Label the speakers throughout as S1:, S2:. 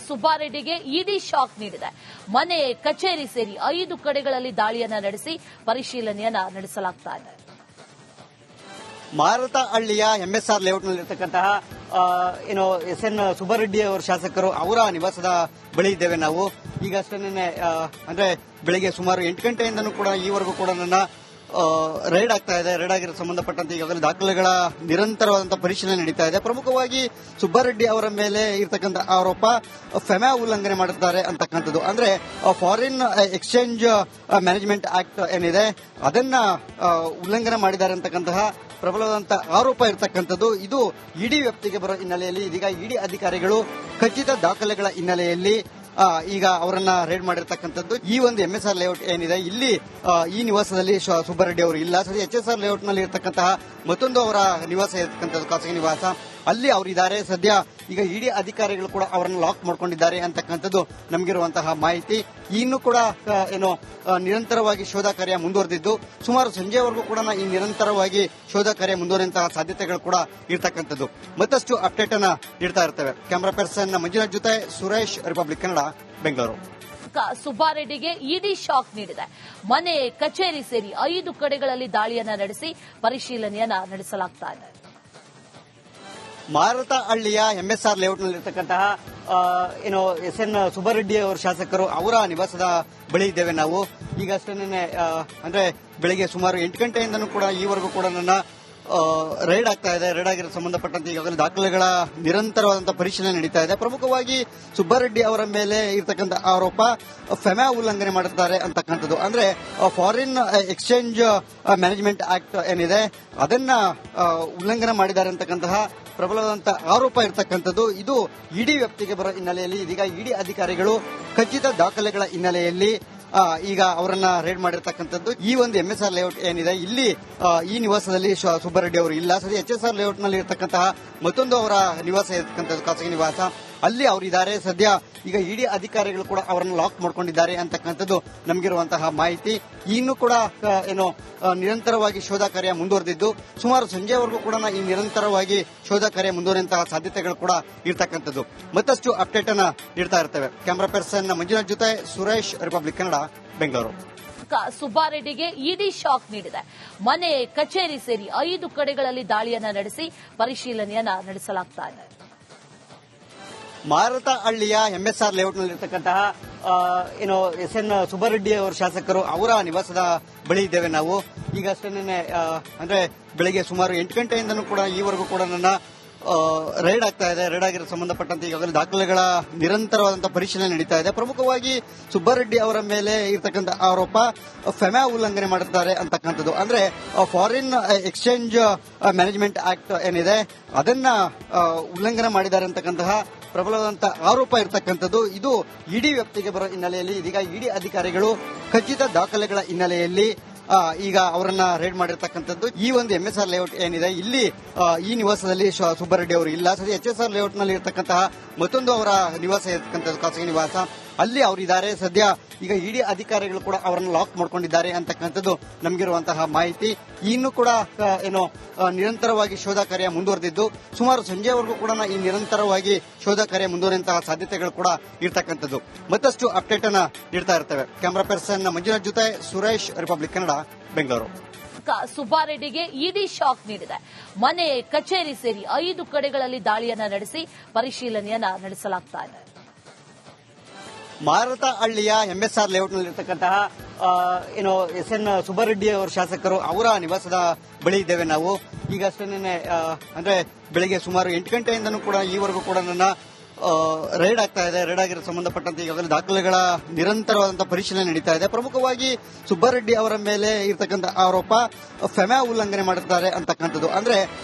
S1: ಸುಬ್ಬಾರೆಡ್ಡಿಗೆ ED shock ನೀಡಿದೆ. ಮನೆ, ಕಚೇರಿ ಸೇರಿ 5 ಕಡೆಗಳಲ್ಲಿ ದಾಳಿಯನ್ನ ನಡೆಸಿ ಪರಿಶೀಲನೆಯನ್ನ ನಡೆಸಲಾಗ್ತಾ ಇದೆ.
S2: ಮಾರತಹಳ್ಳಿಯ ಎಂಎಸ್ಆರ್ ಲೇಔಟ್ನಲ್ಲಿರ್ತಕ್ಕಂತಹ ಎಸ್.ಎನ್. ಸುಬ್ಬಾರೆಡ್ಡಿ ಅವರ ಶಾಸಕರು ಅವರ ನಿವಾಸದ ಬಳಿ ಇದ್ದೇವೆ ನಾವು. ಈಗಷ್ಟೇ ಅಂದ್ರೆ ಬೆಳಿಗ್ಗೆ ಸುಮಾರು 8 ಗಂಟೆಯಿಂದನೂ ಕೂಡ ಈವರೆಗೂ ಕೂಡ ನನ್ನ ರೈಡ್ ಆಗ್ತಾ ಇದೆ. ರೈಡ್ ಆಗಿರೋ ಸಂಬಂಧಪಟ್ಟಂತೆ ಈಗಾಗಲೇ ದಾಖಲೆಗಳ ನಿರಂತರವಾದಂತಹ ಪರಿಶೀಲನೆ ನಡೀತಾ ಇದೆ. ಪ್ರಮುಖವಾಗಿ ಸುಬ್ಬಾರೆಡ್ಡಿ ಅವರ ಮೇಲೆ ಇರತಕ್ಕಂಥ ಆರೋಪ ಫೆಮಾ ಉಲ್ಲಂಘನೆ ಮಾಡುತ್ತಾರೆ ಅಂತಕ್ಕಂಥದ್ದು. ಅಂದ್ರೆ ಫಾರಿನ್ ಎಕ್ಸ್ಚೇಂಜ್ ಮ್ಯಾನೇಜ್ಮೆಂಟ್ ಆಕ್ಟ್ ಏನಿದೆ ಅದನ್ನ ಉಲ್ಲಂಘನೆ ಮಾಡಿದ್ದಾರೆ ಅಂತಕ್ಕಂತಹ ಪ್ರಬಲವಾದಂತಹ ಆರೋಪ ಇರತಕ್ಕಂಥದ್ದು. ಇದು ಇಡಿ ವ್ಯಾಪ್ತಿಗೆ ಬರೋ ಹಿನ್ನೆಲೆಯಲ್ಲಿ ಇದೀಗ ಇಡಿ ಅಧಿಕಾರಿಗಳು ಖಚಿತ ದಾಖಲೆಗಳ ಹಿನ್ನೆಲೆಯಲ್ಲಿ ಈಗ ಅವರನ್ನ ರೇಡ್ ಮಾಡಿರ್ತಕ್ಕಂಥದ್ದು. ಈ ಒಂದು ಎಂಎಸ್ಆರ್ ಲೇಔಟ್ ಏನಿದೆ ಇಲ್ಲಿ ಈ ನಿವಾಸದಲ್ಲಿ ಸುಬ್ಬಾರೆಡ್ಡಿ ಅವರು ಇಲ್ಲ. ಸರಿ, ಎಚ್ಎಸ್ಆರ್ ಲೇಔಟ್ ನಲ್ಲಿ ಇರತಕ್ಕಂತಹ ಮತ್ತೊಂದು ಅವರ ನಿವಾಸ ಇರತಕ್ಕಂಥದ್ದು, ಖಾಸಗಿ ನಿವಾಸ, ಅಲ್ಲಿ ಅವರಿದ್ದಾರೆ. ಸದ್ಯ ಈಗ ಇಡಿ ಅಧಿಕಾರಿಗಳು ಕೂಡ ಅವರನ್ನು ಲಾಕ್ ಮಾಡ್ಕೊಂಡಿದ್ದಾರೆ ಅಂತಕ್ಕಂಥದ್ದು ನಮಗಿರುವಂತಹ ಮಾಹಿತಿ. ಇನ್ನು ಕೂಡ ನಿರಂತರವಾಗಿ ಶೋಧ ಕಾರ್ಯ ಮುಂದುವರೆದಿದ್ದು ಸುಮಾರು ಸಂಜೆವರೆಗೂ ಕೂಡ ಈ ನಿರಂತರವಾಗಿ ಶೋಧ ಕಾರ್ಯ ಮುಂದುವರಿಯುವಂತಹ ಸಾಧ್ಯತೆಗಳು ಕೂಡ ಇರತಕ್ಕಂಥದ್ದು. ಮತ್ತಷ್ಟು ಅಪ್ಡೇಟ್ ಅನ್ನ ನೀಡ್ತಾ ಇರ್ತೇವೆ. ಕ್ಯಾಮರಾ ಪರ್ಸನ್ ಮಂಜುನಾಥ್ ಜೊತೆ ಸುರೇಶ್, ರಿಪಬ್ಲಿಕ್ ಕನ್ನಡ, ಬೆಂಗಳೂರು.
S1: ಸುಬ್ಬಾರೆಡ್ಡಿಗೆ ಇಡಿ ಶಾಕ್ ನೀಡಿದೆ. ಮನೆ, ಕಚೇರಿ ಸೇರಿ 5 ಕಡೆಗಳಲ್ಲಿ ದಾಳಿಯನ್ನ ನಡೆಸಿ ಪರಿಶೀಲನೆಯನ್ನ ನಡೆಸಲಾಗ್ತಾ ಇದೆ.
S2: ಮಾರತಹಳ್ಳಿಯ ಎಂಎಸ್ಆರ್ ಲೇಔಟ್ನಲ್ಲಿರ್ತಕ್ಕಂತಹ ಎಸ್.ಎನ್. ಸುಬ್ಬಾರೆಡ್ಡಿ ಅವರ ಶಾಸಕರು ಅವರ ನಿವಾಸದ ಬಳಿ ಇದ್ದೇವೆ ನಾವು. ಈಗಷ್ಟೇ ಅಂದ್ರೆ ಬೆಳಿಗ್ಗೆ ಸುಮಾರು 8 ಗಂಟೆಯಿಂದನೂ ಕೂಡ ಈವರೆಗೂ ಕೂಡ ನನ್ನ ರೈಡ್ ಆಗ್ತಾ ಇದೆ. ರೈಡ್ ಆಗಿರೋ ಸಂಬಂಧಪಟ್ಟಂತೆ ಈಗಾಗಲೇ ದಾಖಲೆಗಳ ನಿರಂತರವಾದಂತಹ ಪರಿಶೀಲನೆ ನಡೀತಾ ಇದೆ. ಪ್ರಮುಖವಾಗಿ ಸುಬ್ಬಾರೆಡ್ಡಿ ಅವರ ಮೇಲೆ ಇರತಕ್ಕಂಥ ಆರೋಪ ಫೆಮಾ ಉಲ್ಲಂಘನೆ ಮಾಡುತ್ತಾರೆ ಅಂತಕ್ಕಂಥದ್ದು. ಅಂದ್ರೆ ಫಾರಿನ್ ಎಕ್ಸ್ಚೇಂಜ್ ಮ್ಯಾನೇಜ್ಮೆಂಟ್ ಆಕ್ಟ್ ಏನಿದೆ ಅದನ್ನ ಉಲ್ಲಂಘನೆ ಮಾಡಿದ್ದಾರೆ ಅಂತಕ್ಕಂತಹ ಪ್ರಬಲವಾದಂತಹ ಆರೋಪ ಇರತಕ್ಕಂಥದ್ದು. ಇದು ಇಡಿ ವ್ಯಾಪ್ತಿಗೆ ಬರೋ ಹಿನ್ನೆಲೆಯಲ್ಲಿ ಇದೀಗ ಇಡಿ ಅಧಿಕಾರಿಗಳು ಖಚಿತ ದಾಖಲೆಗಳ ಹಿನ್ನೆಲೆಯಲ್ಲಿ ಈಗ ಅವರನ್ನ ರೇಡ್ ಮಾಡಿರ್ತಕ್ಕಂಥದ್ದು. ಈ ಒಂದು ಎಂಎಸ್ಆರ್ ಲೇಔಟ್ ಏನಿದೆ ಇಲ್ಲಿ ಈ ನಿವಾಸದಲ್ಲಿ ಸುಬ್ಬಾರೆಡ್ಡಿ ಅವರು ಇಲ್ಲ. ಸರಿ, ಎಚ್ಎಸ್ಆರ್ ಲೇಔಟ್ ನಲ್ಲಿ ಇರತಕ್ಕಂತಹ ಮತ್ತೊಂದು ಅವರ ನಿವಾಸ ಇರತಕ್ಕಂಥದ್ದು, ಖಾಸಗಿ ನಿವಾಸ, ಅಲ್ಲಿ ಅವರಿದ್ದಾರೆ. ಸದ್ಯ ಈಗ ಇಡಿ ಅಧಿಕಾರಿಗಳು ಕೂಡ ಅವರನ್ನು ಲಾಕ್ ಮಾಡ್ಕೊಂಡಿದ್ದಾರೆ ಅಂತಕ್ಕಂಥದ್ದು ನಮಗಿರುವಂತಹ ಮಾಹಿತಿ. ಇನ್ನು ಕೂಡ ನಿರಂತರವಾಗಿ ಶೋಧ ಕಾರ್ಯ ಮುಂದುವರೆದಿದ್ದು ಸುಮಾರು ಸಂಜೆವರೆಗೂ ಕೂಡ ಈ ನಿರಂತರವಾಗಿ ಶೋಧ ಕಾರ್ಯ ಮುಂದುವರಿಯುವಂತಹ ಸಾಧ್ಯತೆಗಳು ಕೂಡ ಇರತಕ್ಕಂಥದ್ದು. ಮತ್ತಷ್ಟು ಅಪ್ಡೇಟ್ ಅನ್ನ ನೀಡ್ತಾ ಇರ್ತೇವೆ. ಕ್ಯಾಮರಾ ಪರ್ಸನ್ ಮಂಜುನಾಥ್ ಜೊತೆ ಸುರೇಶ್, ರಿಪಬ್ಲಿಕ್ ಕನ್ನಡ, ಬೆಂಗಳೂರು.
S1: ಸುಬ್ಬಾರೆಡ್ಡಿಗೆ ಇಡಿ ಶಾಕ್ ನೀಡಿದೆ. ಮನೆ, ಕಚೇರಿ ಸೇರಿ 5 ಕಡೆಗಳಲ್ಲಿ ದಾಳಿಯನ್ನ ನಡೆಸಿ ಪರಿಶೀಲನೆಯನ್ನ ನಡೆಸಲಾಗ್ತಾ ಇದೆ.
S2: ಮಾರತಹಳ್ಳಿಯ ಎಂಎಸ್ಆರ್ ಲೇಔಟ್ನಲ್ಲಿರ್ತಕ್ಕಂತಹ ಎಸ್.ಎನ್. ಸುಬ್ಬಾರೆಡ್ಡಿ ಅವರ ಶಾಸಕರು ಅವರ ನಿವಾಸದ ಬಳಿ ಇದ್ದೇವೆ ನಾವು. ಈಗಷ್ಟೇ ಅಂದ್ರೆ ಬೆಳಿಗ್ಗೆ ಸುಮಾರು 8 ಗಂಟೆಯಿಂದನೂ ಕೂಡ ಈವರೆಗೂ ಕೂಡ ನನ್ನ ರೈಡ್ ಆಗ್ತಾ ಇದೆ. ರೈಡ್ ಆಗಿರೋ ಸಂಬಂಧಪಟ್ಟಂತೆ ಈಗಾಗಲೇ ದಾಖಲೆಗಳ ನಿರಂತರವಾದಂತಹ ಪರಿಶೀಲನೆ ನಡೀತಾ ಇದೆ. ಪ್ರಮುಖವಾಗಿ ಸುಬ್ಬಾರೆಡ್ಡಿ ಅವರ ಮೇಲೆ ಇರತಕ್ಕಂಥ ಆರೋಪ ಫೆಮಾ ಉಲ್ಲಂಘನೆ ಮಾಡುತ್ತಾರೆ ಅಂತಕ್ಕಂಥದ್ದು. ಅಂದ್ರೆ ಫಾರಿನ್ ಎಕ್ಸ್ಚೇಂಜ್ ಮ್ಯಾನೇಜ್ಮೆಂಟ್ ಆಕ್ಟ್ ಏನಿದೆ ಅದನ್ನ ಉಲ್ಲಂಘನೆ ಮಾಡಿದ್ದಾರೆ ಅಂತಕ್ಕಂತಹ ಪ್ರಬಲವಾದಂತಹ ಆರೋಪ ಇರತಕ್ಕಂಥದ್ದು. ಇದು ಇಡಿ ವ್ಯಾಪ್ತಿಗೆ ಬರೋ ಹಿನ್ನೆಲೆಯಲ್ಲಿ ಇದೀಗ ಇಡಿ ಅಧಿಕಾರಿಗಳು ಖಚಿತ ದಾಖಲೆಗಳ ಹಿನ್ನೆಲೆಯಲ್ಲಿ ಈಗ ಅವರನ್ನ ರೇಡ್ ಮಾಡಿರ್ತಕ್ಕಂಥದ್ದು. ಈ ಒಂದು ಎಂಎಸ್ಆರ್ ಲೇಔಟ್ ಏನಿದೆ ಇಲ್ಲಿ ಈ ನಿವಾಸದಲ್ಲಿ ಸುಬ್ಬಾರೆಡ್ಡಿ ಅವರು ಇಲ್ಲ. ಸರಿ, ಎಚ್ಎಸ್ಆರ್ ಲೇಔಟ್ ನಲ್ಲಿ ಇರತಕ್ಕಂತಹ ಮತ್ತೊಂದು ಅವರ ನಿವಾಸ ಇರತಕ್ಕಂಥದ್ದು, ಖಾಸಗಿ ನಿವಾಸ, ಅಲ್ಲಿ ಅವರಿದ್ದಾರೆ. ಸದ್ಯ ಈಗ ಇಡಿ ಅಧಿಕಾರಿಗಳು ಕೂಡ ಅವರನ್ನು ಲಾಕ್ ಮಾಡ್ಕೊಂಡಿದ್ದಾರೆ ಅಂತಕ್ಕಂಥದ್ದು ನಮಗಿರುವಂತಹ ಮಾಹಿತಿ. ಇನ್ನು ಕೂಡ ನಿರಂತರವಾಗಿ ಶೋಧ ಕಾರ್ಯ ಮುಂದುವರೆದಿದ್ದು ಸುಮಾರು ಸಂಜೆವರೆಗೂ ಕೂಡ ಈ ನಿರಂತರವಾಗಿ ಶೋಧ ಕಾರ್ಯ ಮುಂದುವರಿಯುವಂತಹ ಸಾಧ್ಯತೆಗಳು ಕೂಡ ಇರತಕ್ಕಂಥದ್ದು. ಮತ್ತಷ್ಟು ಅಪ್ಡೇಟ್ ಅನ್ನ ನೀಡ್ತಾ ಇರ್ತೇವೆ. ಕ್ಯಾಮರಾ ಪರ್ಸನ್ ಮಂಜುನಾಥ್ ಜೊತೆ ಸುರೇಶ್, ರಿಪಬ್ಲಿಕ್ ಕನ್ನಡ, ಬೆಂಗಳೂರು.
S1: ಸುಬ್ಬಾರೆಡ್ಡಿಗೆ ಇಡಿ ಶಾಕ್ ನೀಡಿದೆ. ಮನೆ, ಕಚೇರಿ ಸೇರಿ 5 ಕಡೆಗಳಲ್ಲಿ ದಾಳಿಯನ್ನ ನಡೆಸಿ ಪರಿಶೀಲನೆಯನ್ನ ನಡೆಸಲಾಗ್ತಾ ಇದೆ.
S2: ಮಾರತಹಳ್ಳಿಯ ಎಂಎಸ್ಆರ್ ಲೇಔಟ್ನಲ್ಲಿರ್ತಕ್ಕಂತಹ ಎಸ್.ಎನ್. ಸುಬ್ಬಾರೆಡ್ಡಿ ಅವರ ಶಾಸಕರು ಅವರ ನಿವಾಸದ ಬಳಿ ಇದ್ದೇವೆ ನಾವು. ಈಗಷ್ಟೇ ಅಂದ್ರೆ ಬೆಳಿಗ್ಗೆ ಸುಮಾರು 8 ಗಂಟೆಯಿಂದನೂ ಕೂಡ ಈವರೆಗೂ ಕೂಡ ನನ್ನ ರೈಡ್ ಆಗ್ತಾ ಇದೆ. ರೈಡ್ ಆಗಿರೋ ಸಂಬಂಧಪಟ್ಟಂತೆ ಈಗಾಗಲೇ ದಾಖಲೆಗಳ ನಿರಂತರವಾದಂತಹ ಪರಿಶೀಲನೆ ನಡೀತಾ ಇದೆ. ಪ್ರಮುಖವಾಗಿ ಸುಬ್ಬಾರೆಡ್ಡಿ ಅವರ ಮೇಲೆ ಇರತಕ್ಕಂಥ ಆರೋಪ ಫೆಮಾ ಉಲ್ಲಂಘನೆ ಮಾಡುತ್ತಾರೆ ಅಂತಕ್ಕಂಥದ್ದು. ಅಂದ್ರೆ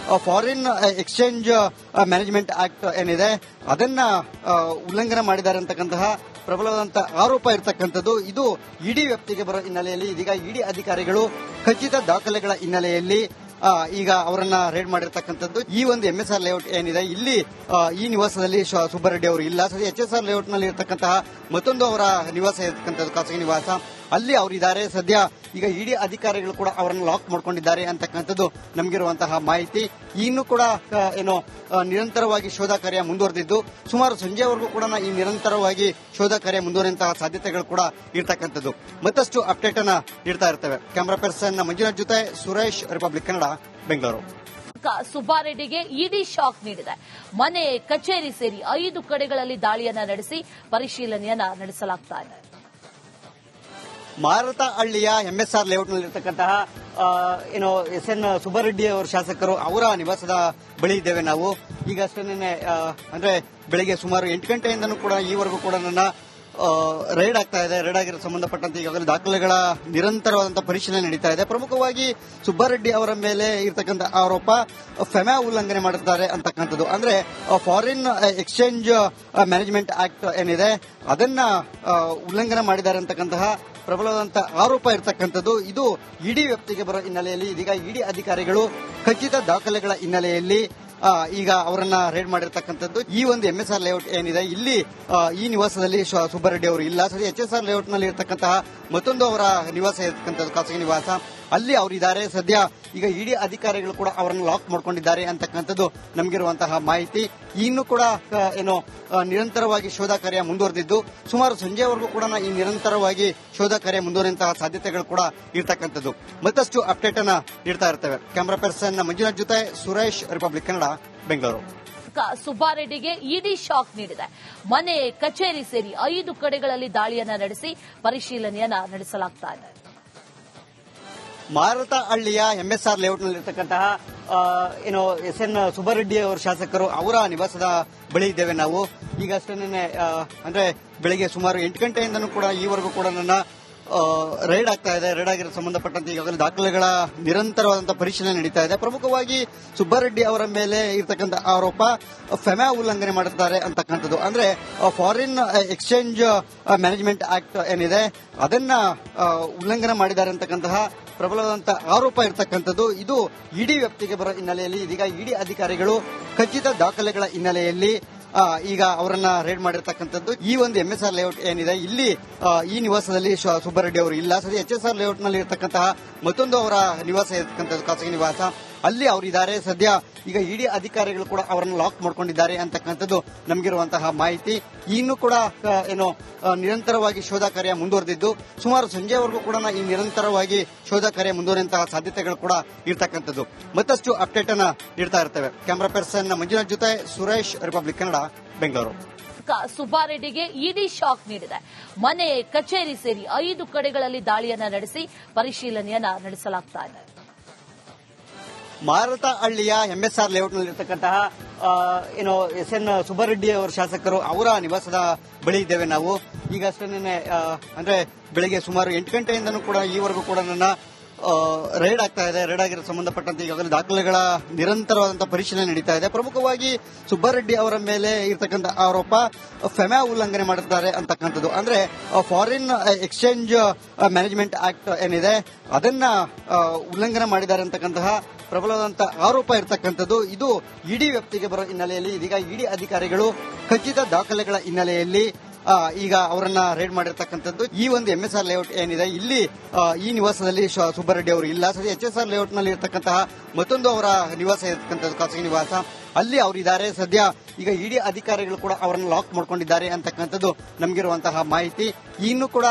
S2: ಫಾರಿನ್ ಎಕ್ಸ್ಚೇಂಜ್ ಮ್ಯಾನೇಜ್ಮೆಂಟ್ ಆಕ್ಟ್ ಏನಿದೆ ಅದನ್ನ ಉಲ್ಲಂಘನೆ ಮಾಡಿದ್ದಾರೆ ಅಂತಕ್ಕಂತಹ ಪ್ರಬಲವಾದಂತಹ ಆರೋಪ ಇರತಕ್ಕಂಥದ್ದು. ಇದು ಇಡಿ ವ್ಯಾಪ್ತಿಗೆ ಬರೋ ಹಿನ್ನೆಲೆಯಲ್ಲಿ ಇದೀಗ ಇಡಿ ಅಧಿಕಾರಿಗಳು ಖಚಿತ ದಾಖಲೆಗಳ ಹಿನ್ನೆಲೆಯಲ್ಲಿ ಈಗ ಅವರನ್ನ ರೇಡ್ ಮಾಡಿರ್ತಕ್ಕಂಥದ್ದು. ಈ ಒಂದು ಎಂಎಸ್ಆರ್ ಲೇಔಟ್ ಏನಿದೆ ಇಲ್ಲಿ ಈ ನಿವಾಸದಲ್ಲಿ ಸುಬ್ಬಾರೆಡ್ಡಿ ಅವರು ಇಲ್ಲ. ಸರಿ, ಎಚ್ಎಸ್ಆರ್ ಲೇಔಟ್ ನಲ್ಲಿ ಇರತಕ್ಕಂತಹ ಮತ್ತೊಂದು ಅವರ ನಿವಾಸ ಇರತಕ್ಕಂಥದ್ದು, ಖಾಸಗಿ ನಿವಾಸ, ಅಲ್ಲಿ ಅವರಿದ್ದಾರೆ. ಸದ್ಯ ಈಗ ಇಡಿ ಅಧಿಕಾರಿಗಳು ಕೂಡ ಅವರನ್ನು ಲಾಕ್ ಮಾಡ್ಕೊಂಡಿದ್ದಾರೆ ಅಂತಕ್ಕಂಥದ್ದು ನಮಗಿರುವಂತಹ ಮಾಹಿತಿ. ಇನ್ನು ಕೂಡ ನಿರಂತರವಾಗಿ ಶೋಧ ಕಾರ್ಯ ಮುಂದುವರೆದಿದ್ದು ಸುಮಾರು ಸಂಜೆವರೆಗೂ ಕೂಡ ಈ ನಿರಂತರವಾಗಿ ಶೋಧ ಕಾರ್ಯ ಮುಂದುವರಿಯುವಂತಹ ಸಾಧ್ಯತೆಗಳು ಕೂಡ ಇರ್ತಕ್ಕಂಥದ್ದು. ಮತ್ತಷ್ಟು ಅಪ್ಡೇಟ್ ಅನ್ನ ನೀಡ್ತಾ ಇರ್ತೇವೆ. ಕ್ಯಾಮರಾ ಪರ್ಸನ್ ಮಂಜುನಾಥ್ ಜೊತೆ ಸುರೇಶ್, ರಿಪಬ್ಲಿಕ್ ಕನ್ನಡ, ಬೆಂಗಳೂರು.
S1: ಸುಬ್ಬಾರೆಡ್ಡಿಗೆ ಇಡಿ ಶಾಕ್ ನೀಡಿದೆ. ಮನೆ, ಕಚೇರಿ ಸೇರಿ 5 ಕಡೆಗಳಲ್ಲಿ ದಾಳಿಯನ್ನ ನಡೆಸಿ ಪರಿಶೀಲನೆಯನ್ನ ನಡೆಸಲಾಗ್ತಾ ಇದೆ.
S2: ಮಾರತಹಳ್ಳಿಯ ಎಂಎಸ್ಆರ್ ಲೇಔಟ್ನಲ್ಲಿರ್ತಕ್ಕಂತಹ ಎಸ್ಎನ್ ಸುಬ್ಬಾರೆಡ್ಡಿ ಅವರ ಶಾಸಕರು ಅವರ ನಿವಾಸದ ಬಳಿ ಇದ್ದೇವೆ ನಾವು. ಈಗಷ್ಟೇ ಅಂದ್ರೆ ಬೆಳಿಗ್ಗೆ ಸುಮಾರು 8 ಗಂಟೆಯಿಂದನೂ ಕೂಡ ಈವರೆಗೂ ಕೂಡ ನನ್ನ ರೈಡ್ ಆಗ್ತಾ ಇದೆ. ರೈಡ್ ಆಗಿರೋ ಸಂಬಂಧಪಟ್ಟಂತೆ ಈಗಾಗಲೇ ದಾಖಲೆಗಳ ನಿರಂತರವಾದಂತಹ ಪರಿಶೀಲನೆ ನಡೀತಾ ಇದೆ. ಪ್ರಮುಖವಾಗಿ ಸುಬ್ಬಾರೆಡ್ಡಿ ಅವರ ಮೇಲೆ ಇರತಕ್ಕಂಥ ಆರೋಪ ಫೆಮಾ ಉಲ್ಲಂಘನೆ ಮಾಡುತ್ತಾರೆ ಅಂತಕ್ಕಂಥದ್ದು. ಅಂದ್ರೆ ಫಾರಿನ್ ಎಕ್ಸ್ಚೇಂಜ್ ಮ್ಯಾನೇಜ್ಮೆಂಟ್ ಆಕ್ಟ್ ಏನಿದೆ ಅದನ್ನ ಉಲ್ಲಂಘನೆ ಮಾಡಿದ್ದಾರೆ ಅಂತಕ್ಕಂತಹ ಪ್ರಬಲವಾದಂತಹ ಆರೋಪ ಇರತಕ್ಕಂಥದ್ದು. ಇದು ಇಡಿ ವ್ಯಾಪ್ತಿಗೆ ಬರೋ ಹಿನ್ನೆಲೆಯಲ್ಲಿ ಇದೀಗ ಇಡಿ ಅಧಿಕಾರಿಗಳು ಖಚಿತ ದಾಖಲೆಗಳ ಹಿನ್ನೆಲೆಯಲ್ಲಿ ಈಗ ಅವರನ್ನ ರೇಡ್ ಮಾಡಿರ್ತಕ್ಕಂಥದ್ದು. ಈ ಒಂದು ಎಂಎಸ್ಆರ್ ಲೇಔಟ್ ಏನಿದೆ ಇಲ್ಲಿ ಈ ನಿವಾಸದಲ್ಲಿ ಸುಬ್ಬಾರೆಡ್ಡಿ ಅವರು ಇಲ್ಲ. ಸರಿ, ಎಚ್ಎಸ್ಆರ್ ಲೇಔಟ್ ನಲ್ಲಿ ಇರತಕ್ಕಂತಹ ಮತ್ತೊಂದು ಅವರ ನಿವಾಸ ಇರತಕ್ಕಂಥದ್ದು, ಖಾಸಗಿ ನಿವಾಸ, ಅಲ್ಲಿ ಅವರಿದ್ದಾರೆ. ಸದ್ಯ ಈಗ ಇಡಿ ಅಧಿಕಾರಿಗಳು ಕೂಡ ಅವರನ್ನು ಲಾಕ್ ಮಾಡ್ಕೊಂಡಿದ್ದಾರೆ ಅಂತಕ್ಕಂಥದ್ದು ನಮಗಿರುವಂತಹ ಮಾಹಿತಿ. ಇನ್ನು ಕೂಡ ನಿರಂತರವಾಗಿ ಶೋಧ ಕಾರ್ಯ ಮುಂದುವರೆದಿದ್ದು ಸುಮಾರು ಸಂಜೆವರೆಗೂ ಕೂಡ ಈ ನಿರಂತರವಾಗಿ ಶೋಧ ಕಾರ್ಯ ಮುಂದುವರಿಯುವಂತಹ ಸಾಧ್ಯತೆಗಳು ಕೂಡ ಇರ್ತಕ್ಕಂಥದ್ದು. ಮತ್ತಷ್ಟು ಅಪ್ಡೇಟ್ ಅನ್ನ ನೀಡ್ತಾ ಇರ್ತೇವೆ. ಕ್ಯಾಮರಾ ಪರ್ಸನ್ ಮಂಜುನಾಥ್ ಜೊತೆ ಸುರೇಶ್, ರಿಪಬ್ಲಿಕ್ ಕನ್ನಡ, ಬೆಂಗಳೂರು.
S1: ಸುಬ್ಬಾರೆಡ್ಡಿಗೆ ಇಡಿ ಶಾಕ್ ನೀಡಿದೆ. ಮನೆ, ಕಚೇರಿ ಸೇರಿ 5 ಕಡೆಗಳಲ್ಲಿ ದಾಳಿಯನ್ನ ನಡೆಸಿ ಪರಿಶೀಲನೆಯನ್ನ ನಡೆಸಲಾಗ್ತಾ ಇದೆ.
S2: ಮಾರತಹಳ್ಳಿಯ ಎಂಎಸ್ಆರ್ ಲೇಔಟ್ನಲ್ಲಿರ್ತಕ್ಕಂತಹ ಎಸ್ಎನ್ ಸುಬ್ಬಾರೆಡ್ಡಿ ಅವರ ಶಾಸಕರು ಅವರ ನಿವಾಸದ ಬಳಿ ಇದ್ದೇವೆ ನಾವು. ಈಗಷ್ಟೇ ಅಂದ್ರೆ ಬೆಳಿಗ್ಗೆ ಸುಮಾರು 8 ಗಂಟೆಯಿಂದನೂ ಕೂಡ ಈವರೆಗೂ ಕೂಡ ನನ್ನ ರೈಡ್ ಆಗ್ತಾ ಇದೆ. ರೈಡ್ ಆಗಿರೋ ಸಂಬಂಧಪಟ್ಟಂತೆ ಈಗಾಗಲೇ ದಾಖಲೆಗಳ ನಿರಂತರವಾದಂತಹ ಪರಿಶೀಲನೆ ನಡೀತಾ ಇದೆ. ಪ್ರಮುಖವಾಗಿ ಸುಬ್ಬಾರೆಡ್ಡಿ ಅವರ ಮೇಲೆ ಇರತಕ್ಕಂಥ ಆರೋಪ ಫೆಮಾ ಉಲ್ಲಂಘನೆ ಮಾಡುತ್ತಾರೆ ಅಂತಕ್ಕಂಥದ್ದು. ಅಂದ್ರೆ ಫಾರಿನ್ ಎಕ್ಸ್ಚೇಂಜ್ ಮ್ಯಾನೇಜ್ಮೆಂಟ್ ಆಕ್ಟ್ ಏನಿದೆ ಅದನ್ನ ಉಲ್ಲಂಘನೆ ಮಾಡಿದ್ದಾರೆ ಅಂತಕ್ಕಂತಹ ಪ್ರಬಲವಾದಂತಹ ಆರೋಪ ಇರತಕ್ಕಂಥದ್ದು. ಇದು ಇಡಿ ವ್ಯಾಪ್ತಿಗೆ ಬರೋ ಹಿನ್ನೆಲೆಯಲ್ಲಿ ಇದೀಗ ಇಡಿ ಅಧಿಕಾರಿಗಳು ಖಚಿತ ದಾಖಲೆಗಳ ಹಿನ್ನೆಲೆಯಲ್ಲಿ ಈಗ ಅವರನ್ನ ರೇಡ್ ಮಾಡಿರ್ತಕ್ಕಂಥದ್ದು. ಈ ಒಂದು ಎಂಎಸ್ಆರ್ ಲೇಔಟ್ ಏನಿದೆ ಇಲ್ಲಿ ಈ ನಿವಾಸದಲ್ಲಿ ಸುಬ್ಬಾರೆಡ್ಡಿ ಅವರು ಇಲ್ಲ. ಸರಿ, ಎಚ್ಎಸ್ಆರ್ ಲೇಔಟ್ ನಲ್ಲಿ ಇರತಕ್ಕಂತಹ ಮತ್ತೊಂದು ಅವರ ನಿವಾಸ ಇರತಕ್ಕಂಥದ್ದು, ಖಾಸಗಿ ನಿವಾಸ, ಅಲ್ಲಿ ಅವರಿದ್ದಾರೆ. ಸದ್ಯ ಈಗ ಇಡಿ ಅಧಿಕಾರಿಗಳು ಕೂಡ ಅವರನ್ನು ಲಾಕ್ ಮಾಡ್ಕೊಂಡಿದ್ದಾರೆ ಅಂತಕ್ಕಂಥದ್ದು ನಮಗಿರುವಂತಹ ಮಾಹಿತಿ. ಇನ್ನು ಕೂಡ ನಿರಂತರವಾಗಿ ಶೋಧ ಕಾರ್ಯ ಮುಂದುವರೆದಿದ್ದು ಸುಮಾರು ಸಂಜೆವರೆಗೂ ಕೂಡ ಈ ನಿರಂತರವಾಗಿ ಶೋಧ ಕಾರ್ಯ ಮುಂದುವರಿಯುವಂತಹ ಸಾಧ್ಯತೆಗಳು ಕೂಡ ಇರ್ತಕ್ಕಂಥದ್ದು. ಮತ್ತಷ್ಟು ಅಪ್ಡೇಟ್ ಅನ್ನ ನೀಡ್ತಾ ಇರ್ತೇವೆ. ಕ್ಯಾಮರಾ ಪರ್ಸನ್ ಮಂಜುನಾಥ್ ಜೊತೆ ಸುರೇಶ್, ರಿಪಬ್ಲಿಕ್ ಕನ್ನಡ, ಬೆಂಗಳೂರು.
S1: ಸುಬ್ಬಾರೆಡ್ಡಿಗೆ ಇಡಿ ಶಾಕ್ ನೀಡಿದೆ. ಮನೆ, ಕಚೇರಿ ಸೇರಿ 5 ಕಡೆಗಳಲ್ಲಿ ದಾಳಿಯನ್ನ ನಡೆಸಿ ಪರಿಶೀಲನೆಯನ್ನ ನಡೆಸಲಾಗ್ತಾ ಇದೆ.
S2: ಮಾರತಹಳ್ಳಿಯ ಎಂಎಸ್ಆರ್ ಲೇಔಟ್ನಲ್ಲಿರ್ತಕ್ಕಂತಹ ಎಸ್ಎನ್ ಸುಬ್ಬಾರೆಡ್ಡಿ ಅವರ ಶಾಸಕರು ಅವರ ನಿವಾಸದ ಬಳಿ ಇದ್ದೇವೆ ನಾವು. ಈಗಷ್ಟೇ ಅಂದ್ರೆ ಬೆಳಿಗ್ಗೆ ಸುಮಾರು 8 ಗಂಟೆಯಿಂದನೂ ಕೂಡ ಈವರೆಗೂ ಕೂಡ ನನ್ನ ರೈಡ್ ಆಗ್ತಾ ಇದೆ. ರೈಡ್ ಆಗಿರೋ ಸಂಬಂಧಪಟ್ಟಂತೆ ಈಗಾಗಲೇ ದಾಖಲೆಗಳ ನಿರಂತರವಾದಂತಹ ಪರಿಶೀಲನೆ ನಡೀತಾ ಇದೆ. ಪ್ರಮುಖವಾಗಿ ಸುಬ್ಬಾರೆಡ್ಡಿ ಅವರ ಮೇಲೆ ಇರತಕ್ಕಂಥ ಆರೋಪ ಫೆಮಾ ಉಲ್ಲಂಘನೆ ಮಾಡುತ್ತಾರೆ ಅಂತಕ್ಕಂಥದ್ದು. ಅಂದ್ರೆ ಫಾರಿನ್ ಎಕ್ಸ್ಚೇಂಜ್ ಮ್ಯಾನೇಜ್ಮೆಂಟ್ ಆಕ್ಟ್ ಏನಿದೆ ಅದನ್ನ ಉಲ್ಲಂಘನೆ ಮಾಡಿದ್ದಾರೆ ಅಂತಕ್ಕಂತಹ ಪ್ರಬಲವಾದಂತಹ ಆರೋಪ ಇರತಕ್ಕಂಥದ್ದು. ಇದು ಇಡಿ ವ್ಯಾಪ್ತಿಗೆ ಬರೋ ಹಿನ್ನೆಲೆಯಲ್ಲಿ ಇದೀಗ ಇಡಿ ಅಧಿಕಾರಿಗಳು ಖಚಿತ ದಾಖಲೆಗಳ ಹಿನ್ನೆಲೆಯಲ್ಲಿ ಈಗ ಅವರನ್ನ ರೇಡ್ ಮಾಡಿರ್ತಕ್ಕಂಥದ್ದು. ಈ ಒಂದು ಎಂಎಸ್ಆರ್ ಲೇಔಟ್ ಏನಿದೆ ಇಲ್ಲಿ ಈ ನಿವಾಸದಲ್ಲಿ ಸುಬ್ಬಾರೆಡ್ಡಿ ಅವರು ಇಲ್ಲ. ಸರಿ, ಎಚ್ಎಸ್ಆರ್ ಲೇಔಟ್ ನಲ್ಲಿ ಇರತಕ್ಕಂತಹ ಮತ್ತೊಂದು ಅವರ ನಿವಾಸ ಇರತಕ್ಕಂಥದ್ದು, ಖಾಸಗಿ ನಿವಾಸ, ಅಲ್ಲಿ ಅವರಿದ್ದಾರೆ. ಸದ್ಯ ಈಗ ಇಡಿ ಅಧಿಕಾರಿಗಳು ಕೂಡ ಅವರನ್ನು ಲಾಕ್ ಮಾಡ್ಕೊಂಡಿದ್ದಾರೆ ಅಂತಕ್ಕಂಥದ್ದು ನಮಗಿರುವಂತಹ ಮಾಹಿತಿ. ಇನ್ನು ಕೂಡ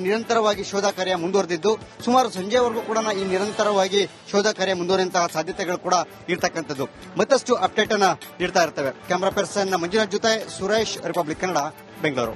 S2: ನಿರಂತರವಾಗಿ ಶೋಧ ಕಾರ್ಯ ಮುಂದುವರೆದಿದ್ದು ಸುಮಾರು ಸಂಜೆವರೆಗೂ ಕೂಡ ಈ ನಿರಂತರವಾಗಿ ಶೋಧ ಕಾರ್ಯ ಮುಂದುವರಿಯುವಂತಹ ಸಾಧ್ಯತೆಗಳು ಕೂಡ ಇರ್ತಕ್ಕಂಥದ್ದು. ಮತ್ತಷ್ಟು ಅಪ್ಡೇಟ್ ಅನ್ನ ನೀಡ್ತಾ ಇರ್ತೇವೆ. ಕ್ಯಾಮರಾ ಪರ್ಸನ್ ಮಂಜುನಾಥ್ ಜೊತೆ ಸುರೇಶ್, ರಿಪಬ್ಲಿಕ್ ಕನ್ನಡ, ಬೆಂಗಳೂರು.